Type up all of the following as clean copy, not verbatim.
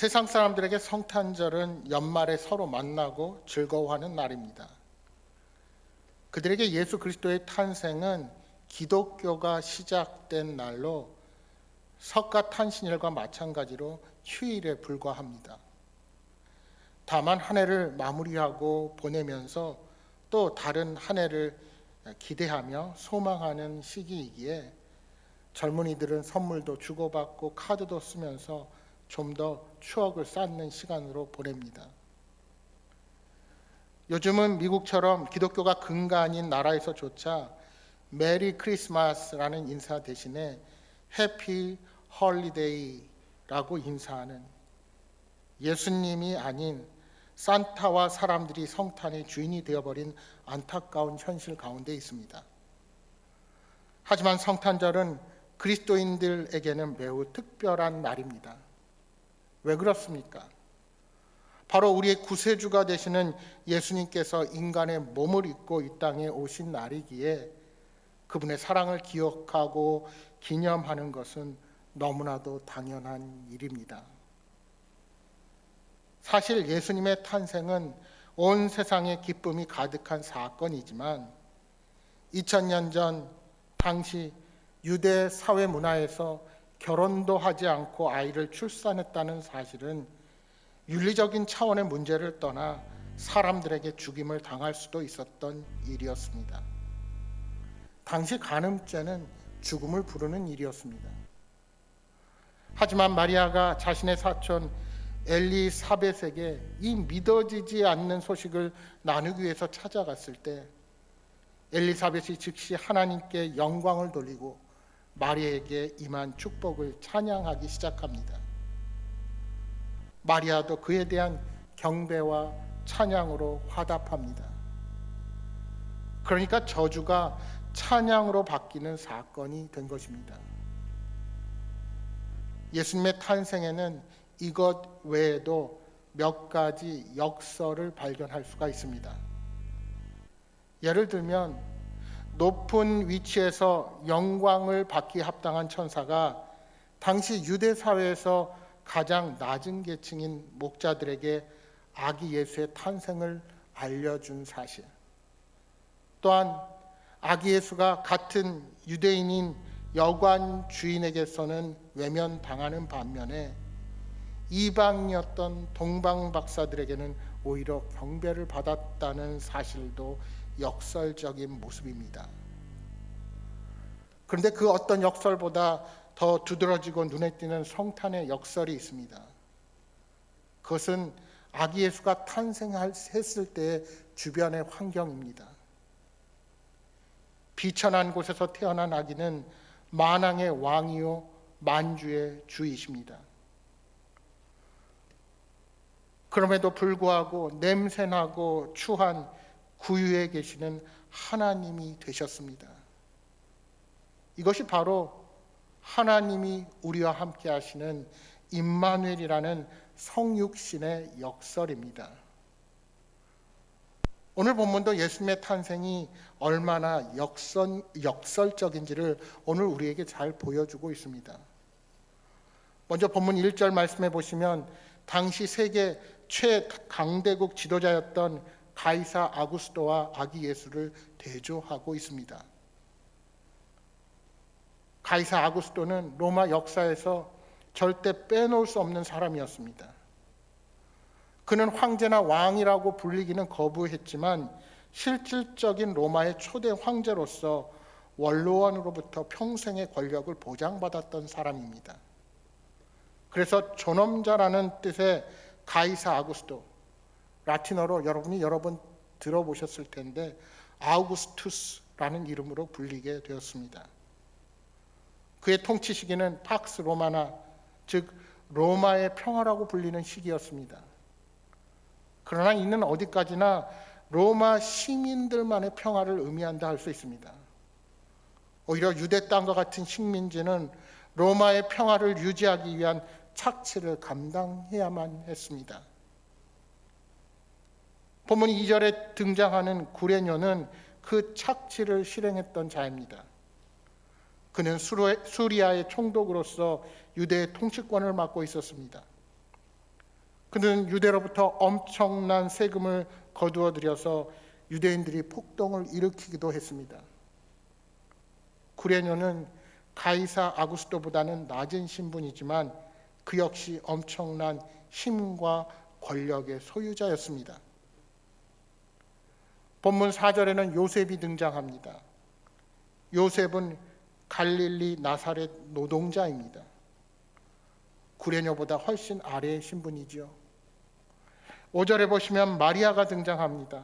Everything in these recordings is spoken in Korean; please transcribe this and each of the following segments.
세상 사람들에게 성탄절은 연말에 서로 만나고 즐거워하는 날입니다. 그들에게 예수 그리스도의 탄생은 기독교가 시작된 날로 석가탄신일과 마찬가지로 휴일에 불과합니다. 다만 한 해를 마무리하고 보내면서 또 다른 한 해를 기대하며 소망하는 시기이기에 젊은이들은 선물도 주고받고 카드도 쓰면서 좀 더 추억을 쌓는 시간으로 보냅니다. 요즘은 미국처럼 기독교가 근간인 나라에서조차 메리 크리스마스라는 인사 대신에 해피 홀리데이라고 인사하는, 예수님이 아닌 산타와 사람들이 성탄의 주인이 되어버린 안타까운 현실 가운데 있습니다. 하지만 성탄절은 그리스도인들에게는 매우 특별한 날입니다. 왜 그렇습니까? 바로 우리의 구세주가 되시는 예수님께서 인간의 몸을 입고 이 땅에 오신 날이기에 그분의 사랑을 기억하고 기념하는 것은 너무나도 당연한 일입니다. 사실 예수님의 탄생은 온 세상에 기쁨이 가득한 사건이지만 2000년 전 당시 유대 사회 문화에서 결혼도 하지 않고 아이를 출산했다는 사실은 윤리적인 차원의 문제를 떠나 사람들에게 죽임을 당할 수도 있었던 일이었습니다. 당시 간음죄는 죽음을 부르는 일이었습니다. 하지만 마리아가 자신의 사촌 엘리사벳에게 이 믿어지지 않는 소식을 나누기 위해서 찾아갔을 때 엘리사벳이 즉시 하나님께 영광을 돌리고 마리아에게 임한 축복을 찬양하기 시작합니다. 마리아도 그에 대한 경배와 찬양으로 화답합니다. 그러니까 저주가 찬양으로 바뀌는 사건이 된 것입니다. 예수님의 탄생에는 이것 외에도 몇 가지 역설을 발견할 수가 있습니다. 예를 들면 높은 위치에서 영광을 받기 합당한 천사가 당시 유대 사회에서 가장 낮은 계층인 목자들에게 아기 예수의 탄생을 알려준 사실, 또한 아기 예수가 같은 유대인인 여관 주인에게서는 외면당하는 반면에 이방이었던 동방 박사들에게는 오히려 경배를 받았다는 사실도 역설적인 모습입니다. 그런데 그 어떤 역설보다 더 두드러지고 눈에 띄는 성탄의 역설이 있습니다. 그것은 아기 예수가 탄생했을 때의 주변의 환경입니다. 비천한 곳에서 태어난 아기는 만왕의 왕이요 만주의 주이십니다. 그럼에도 불구하고 냄새나고 추한 구유에 계시는 하나님이 되셨습니다. 이것이 바로 하나님이 우리와 함께 하시는 임마누엘이라는 성육신의 역설입니다. 오늘 본문도 예수님의 탄생이 얼마나 역설적인지를 오늘 우리에게 잘 보여주고 있습니다. 먼저 본문 1절 말씀해 보시면 당시 세계 최강대국 지도자였던 가이사 아구스토와 아기 예수를 대조하고 있습니다. 가이사 아구스토는 로마 역사에서 절대 빼놓을 수 없는 사람이었습니다. 그는 황제나 왕이라고 불리기는 거부했지만 실질적인 로마의 초대 황제로서 원로원으로부터 평생의 권력을 보장받았던 사람입니다. 그래서 존엄자라는 뜻의 가이사 아구스토, 라틴어로 여러분이 여러 번 들어보셨을 텐데 아우구스투스라는 이름으로 불리게 되었습니다. 그의 통치 시기는 팍스 로마나, 즉 로마의 평화라고 불리는 시기였습니다. 그러나 이는 어디까지나 로마 시민들만의 평화를 의미한다 할 수 있습니다. 오히려 유대 땅과 같은 식민지는 로마의 평화를 유지하기 위한 착취를 감당해야만 했습니다. 본문 2절에 등장하는 구레뇨는 그 착취를 실행했던 자입니다. 그는 수리아의 총독으로서 유대의 통치권을 맡고 있었습니다. 그는 유대로부터 엄청난 세금을 거두어 들여서 유대인들이 폭동을 일으키기도 했습니다. 구레뇨는 가이사 아구스토보다는 낮은 신분이지만 그 역시 엄청난 힘과 권력의 소유자였습니다. 본문 4절에는 요셉이 등장합니다. 요셉은 갈릴리 나사렛 노동자입니다. 구레뇨보다 훨씬 아래의 신분이지요. 5절에 보시면 마리아가 등장합니다.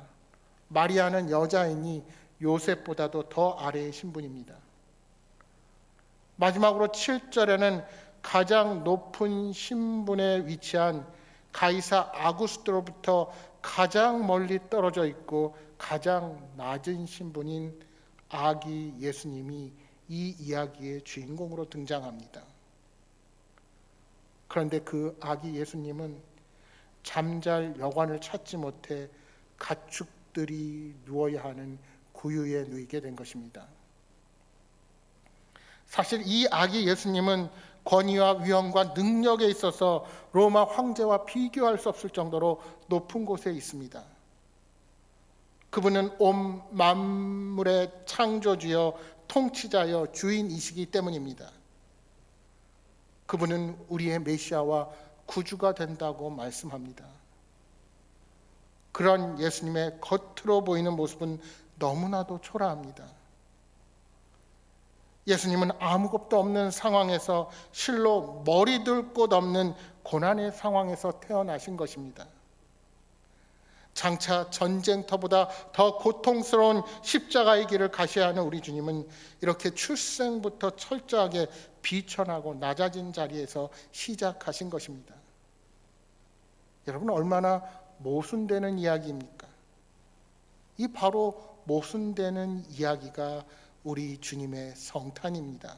마리아는 여자이니 요셉보다도 더 아래의 신분입니다. 마지막으로 7절에는 가장 높은 신분에 위치한 가이사 아구스토로부터 가장 멀리 떨어져 있고 가장 낮은 신분인 아기 예수님이 이 이야기의 주인공으로 등장합니다. 그런데 그 아기 예수님은 잠잘 여관을 찾지 못해 가축들이 누워야 하는 구유에 누이게 된 것입니다. 사실 이 아기 예수님은 권위와 위엄과 능력에 있어서 로마 황제와 비교할 수 없을 정도로 높은 곳에 있습니다. 그분은 온 만물의 창조주여 통치자여 주인이시기 때문입니다. 그분은 우리의 메시아와 구주가 된다고 말씀합니다. 그런 예수님의 겉으로 보이는 모습은 너무나도 초라합니다. 예수님은 아무것도 없는 상황에서 실로 머리 둘 곳 없는 고난의 상황에서 태어나신 것입니다. 장차 전쟁터보다 더 고통스러운 십자가의 길을 가셔야 하는 우리 주님은 이렇게 출생부터 철저하게 비천하고 낮아진 자리에서 시작하신 것입니다. 여러분, 얼마나 모순되는 이야기입니까? 이 바로 모순되는 이야기가 우리 주님의 성탄입니다.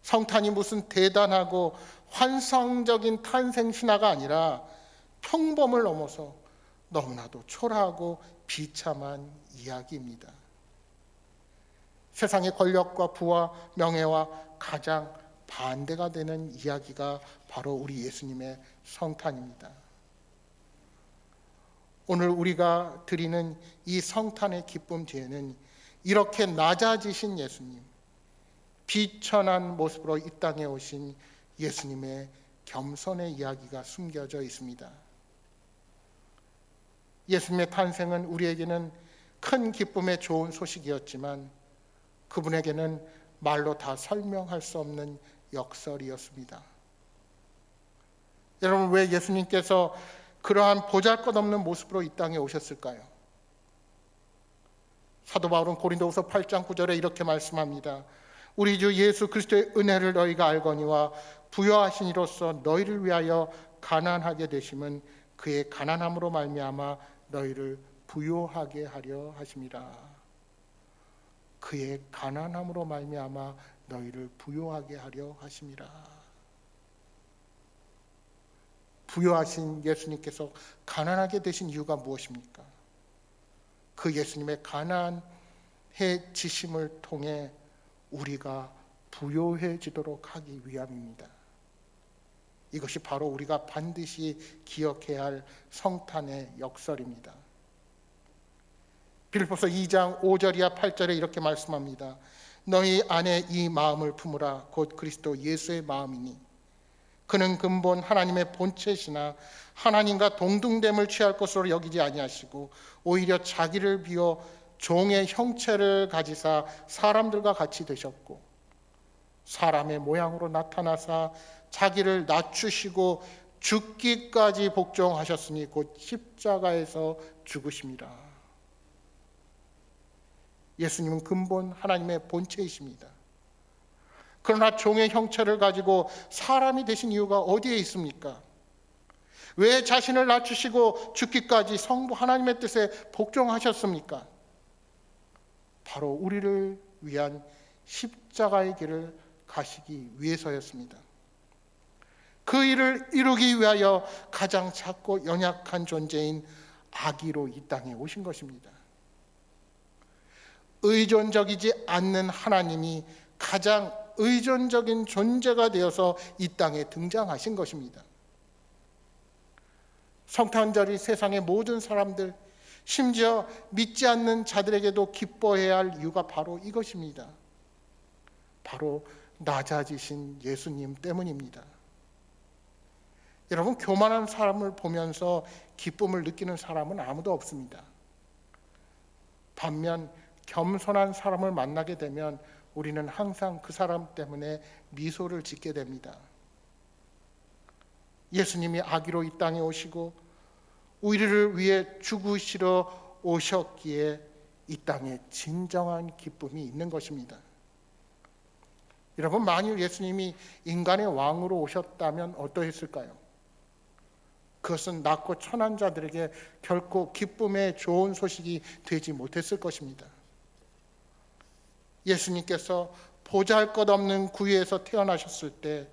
성탄이 무슨 대단하고 환상적인 탄생 신화가 아니라 평범을 넘어서 너무나도 초라하고 비참한 이야기입니다. 세상의 권력과 부와 명예와 가장 반대가 되는 이야기가 바로 우리 예수님의 성탄입니다. 오늘 우리가 드리는 이 성탄의 기쁨 뒤에는 이렇게 낮아지신 예수님, 비천한 모습으로 이 땅에 오신 예수님의 겸손의 이야기가 숨겨져 있습니다. 예수님의 탄생은 우리에게는 큰 기쁨의 좋은 소식이었지만 그분에게는 말로 다 설명할 수 없는 역설이었습니다. 여러분, 왜 예수님께서 그러한 보잘것없는 모습으로 이 땅에 오셨을까요? 사도 바울은 고린도후서 8장 9절에 이렇게 말씀합니다. 우리 주 예수 그리스도의 은혜를 너희가 알거니와 부요하신 이로써 너희를 위하여 가난하게 되심은 그의 가난함으로 말미암아 너희를 부요하게 하려 하심이라. 그의 가난함으로 말미암아 너희를 부요하게 하려 하심이라. 부요하신 예수님께서 가난하게 되신 이유가 무엇입니까? 그 예수님의 가난해지심을 통해 우리가 부요해지도록 하기 위함입니다. 이것이 바로 우리가 반드시 기억해야 할 성탄의 역설입니다. 빌립보서 2장 5절이야 8절에 이렇게 말씀합니다. 너희 안에 이 마음을 품으라. 곧 그리스도 예수의 마음이니 그는 근본 하나님의 본체시나 하나님과 동등됨을 취할 것으로 여기지 아니하시고 오히려 자기를 비워 종의 형체를 가지사 사람들과 같이 되셨고 사람의 모양으로 나타나사 자기를 낮추시고 죽기까지 복종하셨으니 곧 십자가에서 죽으심이라. 예수님은 근본 하나님의 본체이십니다. 그러나 종의 형체를 가지고 사람이 되신 이유가 어디에 있습니까? 왜 자신을 낮추시고 죽기까지 성부 하나님의 뜻에 복종하셨습니까? 바로 우리를 위한 십자가의 길을 가시기 위해서였습니다. 그 일을 이루기 위하여 가장 작고 연약한 존재인 아기로 이 땅에 오신 것입니다. 의존적이지 않는 하나님이 가장 의존적인 존재가 되어서 이 땅에 등장하신 것입니다. 성탄절이 세상의 모든 사람들, 심지어 믿지 않는 자들에게도 기뻐해야 할 이유가 바로 이것입니다. 바로 낮아지신 예수님 때문입니다. 여러분, 교만한 사람을 보면서 기쁨을 느끼는 사람은 아무도 없습니다. 반면 겸손한 사람을 만나게 되면 우리는 항상 그 사람 때문에 미소를 짓게 됩니다. 예수님이 아기로 이 땅에 오시고 우리를 위해 죽으시러 오셨기에 이 땅에 진정한 기쁨이 있는 것입니다. 여러분, 만일 예수님이 인간의 왕으로 오셨다면 어떠했을까요? 그것은 낮고 천한 자들에게 결코 기쁨의 좋은 소식이 되지 못했을 것입니다. 예수님께서 보잘것없는 구유에서 태어나셨을 때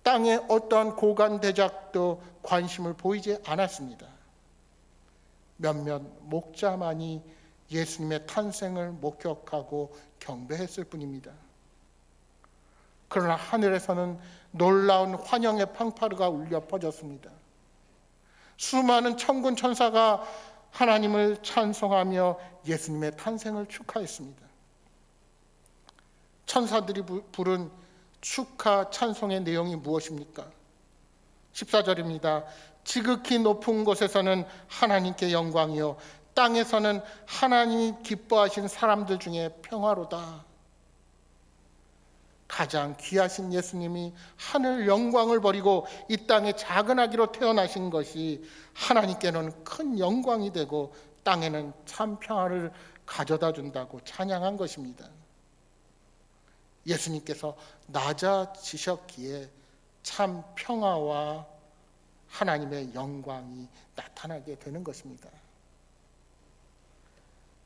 땅의 어떠한 고관 대작도 관심을 보이지 않았습니다. 몇몇 목자만이 예수님의 탄생을 목격하고 경배했을 뿐입니다. 그러나 하늘에서는 놀라운 환영의 팡파르가 울려 퍼졌습니다. 수많은 천군 천사가 하나님을 찬송하며 예수님의 탄생을 축하했습니다. 천사들이 부른 축하 찬송의 내용이 무엇입니까? 14절입니다. 지극히 높은 곳에서는 하나님께 영광이요 땅에서는 하나님이 기뻐하신 사람들 중에 평화로다. 가장 귀하신 예수님이 하늘 영광을 버리고 이 땅에 작은 아기로 태어나신 것이 하나님께는 큰 영광이 되고 땅에는 참 평화를 가져다 준다고 찬양한 것입니다. 예수님께서 낮아지셨기에 참 평화와 하나님의 영광이 나타나게 되는 것입니다.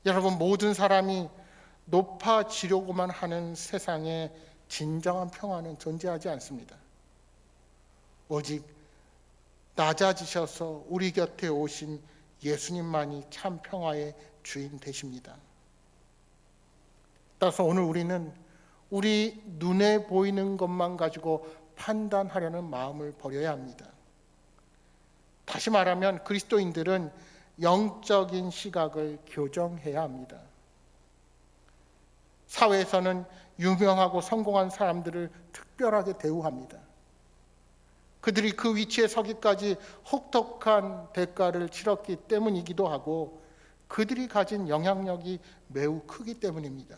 여러분, 모든 사람이 높아지려고만 하는 세상에 진정한 평화는 존재하지 않습니다. 오직 낮아지셔서 우리 곁에 오신 예수님만이 참 평화의 주인 되십니다. 따라서 오늘 우리는 우리 눈에 보이는 것만 가지고 판단하려는 마음을 버려야 합니다. 다시 말하면 그리스도인들은 영적인 시각을 교정해야 합니다. 사회에서는 유명하고 성공한 사람들을 특별하게 대우합니다. 그들이 그 위치에 서기까지 혹독한 대가를 치렀기 때문이기도 하고 그들이 가진 영향력이 매우 크기 때문입니다.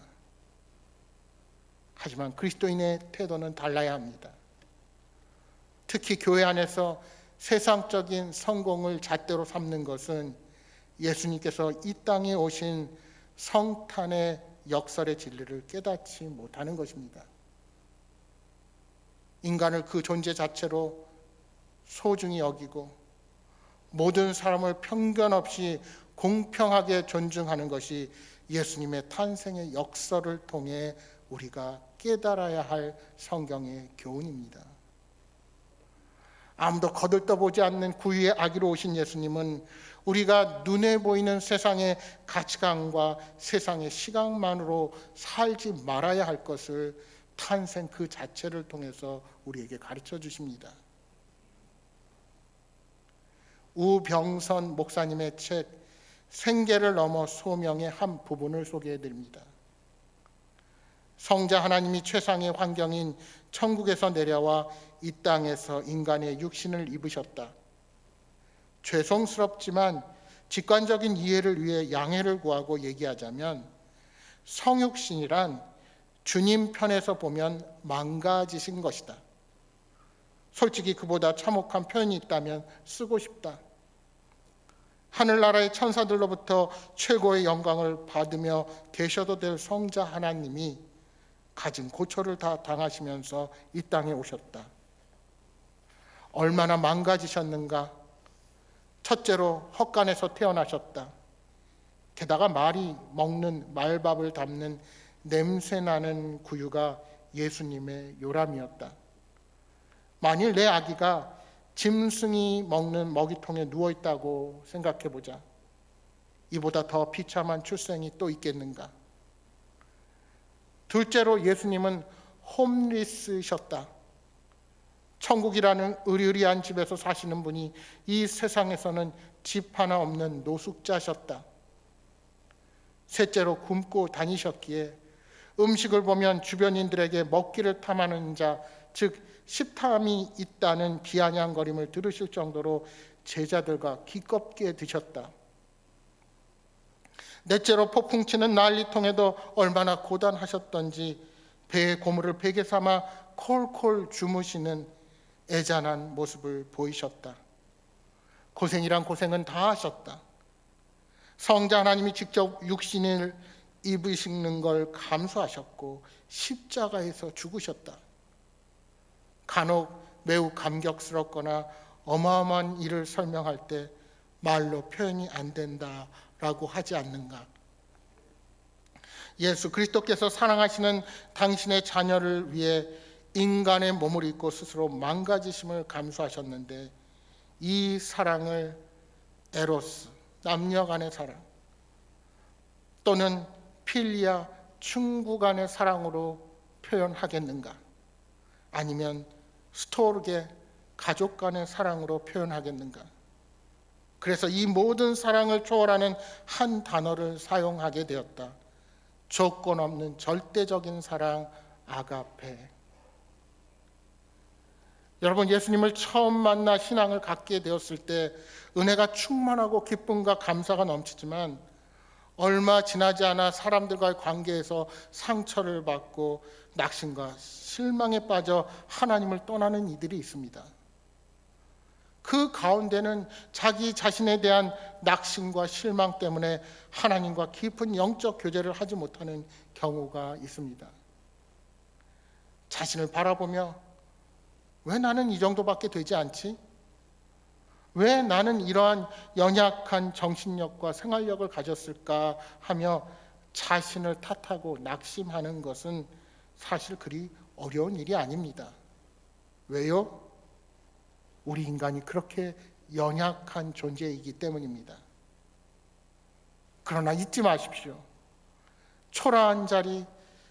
하지만 그리스도인의 태도는 달라야 합니다. 특히 교회 안에서 세상적인 성공을 잣대로 삼는 것은 예수님께서 이 땅에 오신 성탄의 역설의 진리를 깨닫지 못하는 것입니다. 인간을 그 존재 자체로 소중히 여기고 모든 사람을 편견 없이 공평하게 존중하는 것이 예수님의 탄생의 역설을 통해 우리가 깨달아야 할 성경의 교훈입니다. 아무도 거들떠보지 않는 구유의 아기로 오신 예수님은 우리가 눈에 보이는 세상의 가치관과 세상의 시각만으로 살지 말아야 할 것을 탄생 그 자체를 통해서 우리에게 가르쳐 주십니다. 우병선 목사님의 책 생계를 넘어 소명의 한 부분을 소개해 드립니다. 성자 하나님이 최상의 환경인 천국에서 내려와 이 땅에서 인간의 육신을 입으셨다. 죄송스럽지만 직관적인 이해를 위해 양해를 구하고 얘기하자면 성육신이란 주님 편에서 보면 망가지신 것이다. 솔직히 그보다 참혹한 표현이 있다면 쓰고 싶다. 하늘나라의 천사들로부터 최고의 영광을 받으며 계셔도 될 성자 하나님이 가진 고초를 다 당하시면서 이 땅에 오셨다. 얼마나 망가지셨는가. 첫째로 헛간에서 태어나셨다. 게다가 말이 먹는 말밥을 담는 냄새나는 구유가 예수님의 요람이었다. 만일 내 아기가 짐승이 먹는 먹이통에 누워있다고 생각해보자. 이보다 더 비참한 출생이 또 있겠는가. 둘째로 예수님은 홈리스셨다. 천국이라는 으리으리한 집에서 사시는 분이 이 세상에서는 집 하나 없는 노숙자셨다. 셋째로 굶고 다니셨기에 음식을 보면 주변인들에게 먹기를 탐하는 자, 즉 식탐이 있다는 비아냥거림을 들으실 정도로 제자들과 기껍게 드셨다. 넷째로 폭풍치는 난리통에도 얼마나 고단하셨던지 배의 고물을 베개 삼아 콜콜 주무시는 애잔한 모습을 보이셨다. 고생이란 고생은 다 하셨다. 성자 하나님이 직접 육신을 입으시는 걸 감수하셨고 십자가에서 죽으셨다. 간혹 매우 감격스럽거나 어마어마한 일을 설명할 때 말로 표현이 안 된다라고 하지 않는가? 예수 그리스도께서 사랑하시는 당신의 자녀를 위해 인간의 몸을 입고 스스로 망가지심을 감수하셨는데 이 사랑을 에로스, 남녀 간의 사랑 또는 필리아, 친구 간의 사랑으로 표현하겠는가? 아니면 스토르게, 가족 간의 사랑으로 표현하겠는가? 그래서 이 모든 사랑을 초월하는 한 단어를 사용하게 되었다. 조건 없는 절대적인 사랑, 아가페. 여러분, 예수님을 처음 만나 신앙을 갖게 되었을 때 은혜가 충만하고 기쁨과 감사가 넘치지만 얼마 지나지 않아 사람들과의 관계에서 상처를 받고 낙심과 실망에 빠져 하나님을 떠나는 이들이 있습니다. 그 가운데는 자기 자신에 대한 낙심과 실망 때문에 하나님과 깊은 영적 교제를 하지 못하는 경우가 있습니다. 자신을 바라보며 왜 나는 이 정도밖에 되지 않지? 왜 나는 이러한 연약한 정신력과 생활력을 가졌을까 하며 자신을 탓하고 낙심하는 것은 사실 그리 어려운 일이 아닙니다. 왜요? 우리 인간이 그렇게 연약한 존재이기 때문입니다. 그러나 잊지 마십시오. 초라한 자리,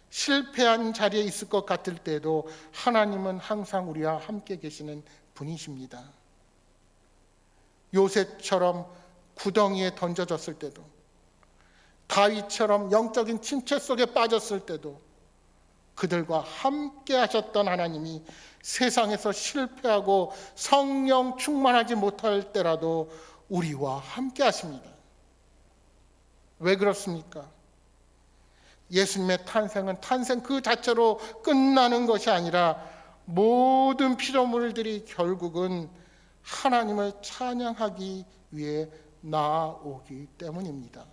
실패한 자리에 있을 것 같을 때도 하나님은 항상 우리와 함께 계시는 분이십니다. 요셉처럼 구덩이에 던져졌을 때도, 다윗처럼 영적인 침체 속에 빠졌을 때도 그들과 함께 하셨던 하나님이 세상에서 실패하고 성령 충만하지 못할 때라도 우리와 함께 하십니다. 왜 그렇습니까? 예수님의 탄생은 탄생 그 자체로 끝나는 것이 아니라 모든 피조물들이 결국은 하나님을 찬양하기 위해 나아오기 때문입니다.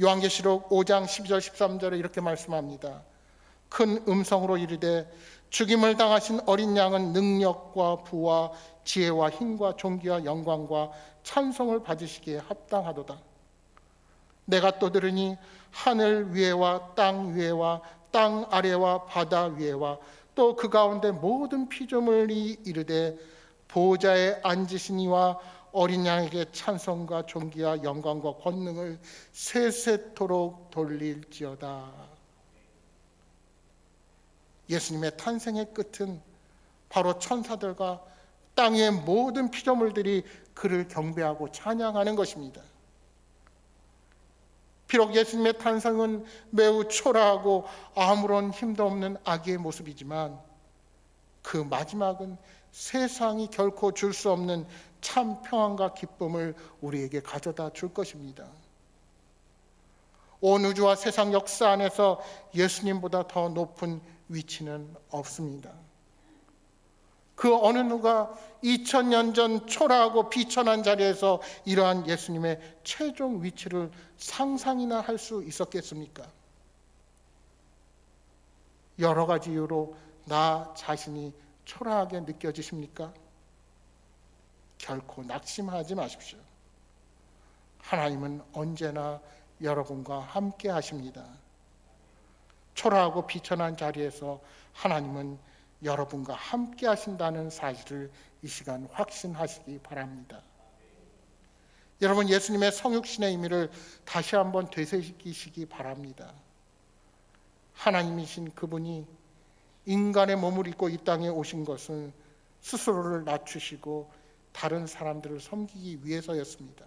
요한계시록 5장 12절 13절에 이렇게 말씀합니다. 큰 음성으로 이르되 죽임을 당하신 어린 양은 능력과 부와 지혜와 힘과 존귀와 영광과 찬송을 받으시기에 합당하도다. 내가 또 들으니 하늘 위에와 땅 위에와 땅 아래와 바다 위에와 또 그 가운데 모든 피조물이 이르되 보좌에 앉으신 이와 어린 양에게 찬송과 존귀와 영광과 권능을 세세토록 돌릴지어다. 예수님의 탄생의 끝은 바로 천사들과 땅의 모든 피조물들이 그를 경배하고 찬양하는 것입니다. 비록 예수님의 탄생은 매우 초라하고 아무런 힘도 없는 아기의 모습이지만 그 마지막은 세상이 결코 줄 수 없는 참 평안과 기쁨을 우리에게 가져다 줄 것입니다. 온 우주와 세상 역사 안에서 예수님보다 더 높은 위치는 없습니다. 그 어느 누가 2000년 전 초라하고 비천한 자리에서 이러한 예수님의 최종 위치를 상상이나 할 수 있었겠습니까? 여러 가지 이유로 나 자신이 초라하게 느껴지십니까? 결코 낙심하지 마십시오. 하나님은 언제나 여러분과 함께 하십니다. 초라하고 비천한 자리에서 하나님은 여러분과 함께 하신다는 사실을 이 시간 확신하시기 바랍니다. 여러분, 예수님의 성육신의 의미를 다시 한번 되새기시기 바랍니다. 하나님이신 그분이 인간의 몸을 입고 이 땅에 오신 것은 스스로를 낮추시고 다른 사람들을 섬기기 위해서였습니다.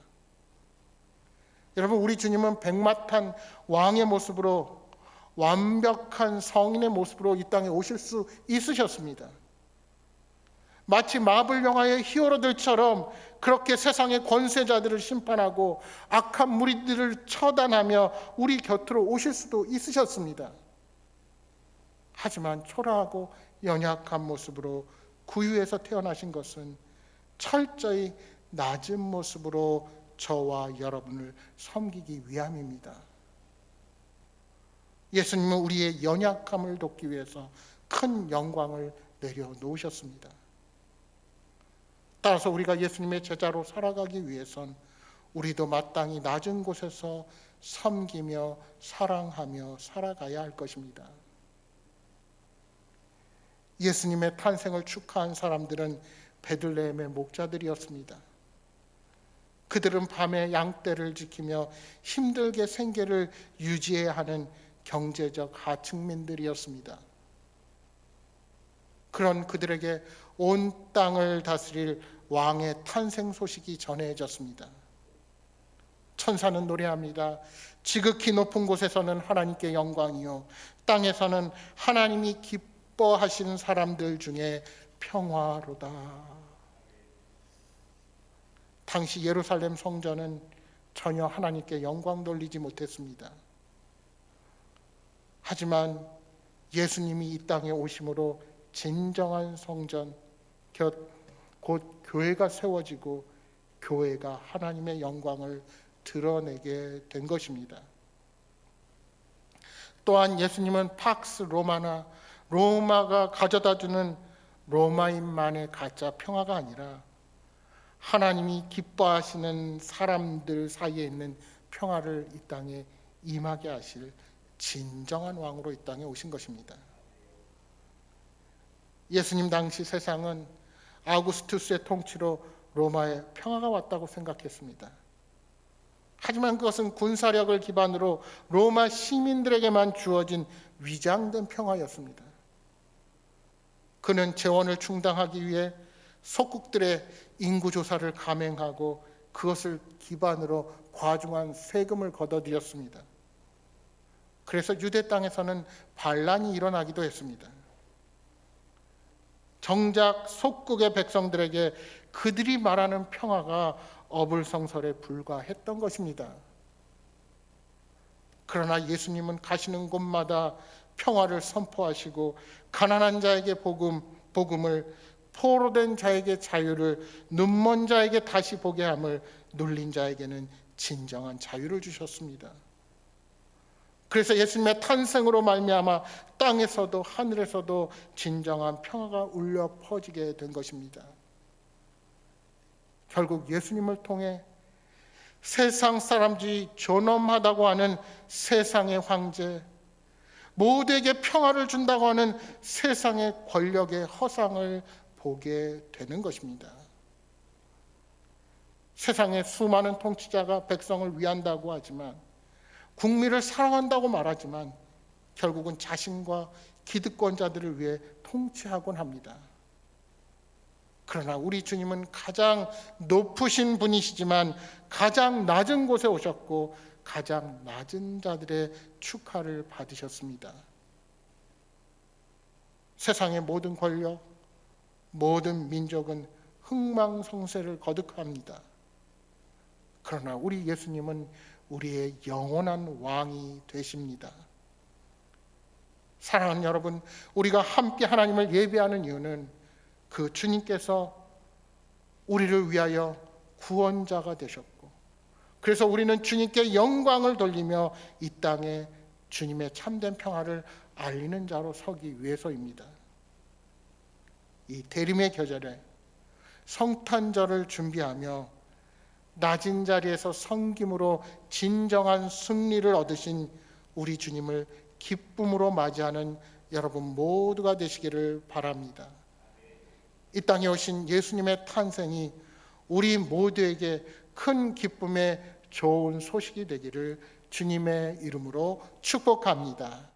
여러분, 우리 주님은 백마탄 왕의 모습으로, 완벽한 성인의 모습으로 이 땅에 오실 수 있으셨습니다. 마치 마블 영화의 히어로들처럼 그렇게 세상의 권세자들을 심판하고 악한 무리들을 처단하며 우리 곁으로 오실 수도 있으셨습니다. 하지만 초라하고 연약한 모습으로 구유에서 태어나신 것은 철저히 낮은 모습으로 저와 여러분을 섬기기 위함입니다. 예수님은 우리의 연약함을 돕기 위해서 큰 영광을 내려놓으셨습니다. 따라서 우리가 예수님의 제자로 살아가기 위해선 우리도 마땅히 낮은 곳에서 섬기며 사랑하며 살아가야 할 것입니다. 예수님의 탄생을 축하한 사람들은 베들레헴의 목자들이었습니다. 그들은 밤에 양떼를 지키며 힘들게 생계를 유지해야 하는 경제적 하층민들이었습니다. 그런 그들에게 온 땅을 다스릴 왕의 탄생 소식이 전해졌습니다. 천사는 노래합니다. 지극히 높은 곳에서는 하나님께 영광이요, 땅에서는 하나님이 기뻐하시는 사람들 중에 평화로다. 당시 예루살렘 성전은 전혀 하나님께 영광 돌리지 못했습니다. 하지만 예수님이 이 땅에 오심으로 진정한 성전, 곧 교회가 세워지고 교회가 하나님의 영광을 드러내게 된 것입니다. 또한 예수님은 팍스 로마나, 로마가 가져다주는 로마인만의 가짜 평화가 아니라 하나님이 기뻐하시는 사람들 사이에 있는 평화를 이 땅에 임하게 하실 진정한 왕으로 이 땅에 오신 것입니다. 예수님 당시 세상은 아우구스투스의 통치로 로마에 평화가 왔다고 생각했습니다. 하지만 그것은 군사력을 기반으로 로마 시민들에게만 주어진 위장된 평화였습니다. 그는 재원을 충당하기 위해 속국들의 인구조사를 감행하고 그것을 기반으로 과중한 세금을 걷어들였습니다. 그래서 유대 땅에서는 반란이 일어나기도 했습니다. 정작 속국의 백성들에게 그들이 말하는 평화가 어불성설에 불과했던 것입니다. 그러나 예수님은 가시는 곳마다 평화를 선포하시고 가난한 자에게 복음을, 포로된 자에게 자유를, 눈먼 자에게 다시 보게 함을, 눌린 자에게는 진정한 자유를 주셨습니다. 그래서 예수님의 탄생으로 말미암아 땅에서도 하늘에서도 진정한 평화가 울려 퍼지게 된 것입니다. 결국 예수님을 통해 세상 사람들이 존엄하다고 하는 세상의 황제, 모두에게 평화를 준다고 하는 세상의 권력의 허상을 보게 되는 것입니다. 세상의 수많은 통치자가 백성을 위한다고 하지만, 국민을 사랑한다고 말하지만 결국은 자신과 기득권자들을 위해 통치하곤 합니다. 그러나 우리 주님은 가장 높으신 분이시지만 가장 낮은 곳에 오셨고 가장 낮은 자들의 축하를 받으셨습니다. 세상의 모든 권력, 모든 민족은 흥망성쇠를 거듭합니다. 그러나 우리 예수님은 우리의 영원한 왕이 되십니다. 사랑하는 여러분, 우리가 함께 하나님을 예배하는 이유는 그 주님께서 우리를 위하여 구원자가 되셨고, 그래서 우리는 주님께 영광을 돌리며 이 땅에 주님의 참된 평화를 알리는 자로 서기 위해서입니다. 이 대림의 계절에 성탄절을 준비하며 낮은 자리에서 섬김으로 진정한 승리를 얻으신 우리 주님을 기쁨으로 맞이하는 여러분 모두가 되시기를 바랍니다. 이 땅에 오신 예수님의 탄생이 우리 모두에게 큰 기쁨의 좋은 소식이 되기를 주님의 이름으로 축복합니다.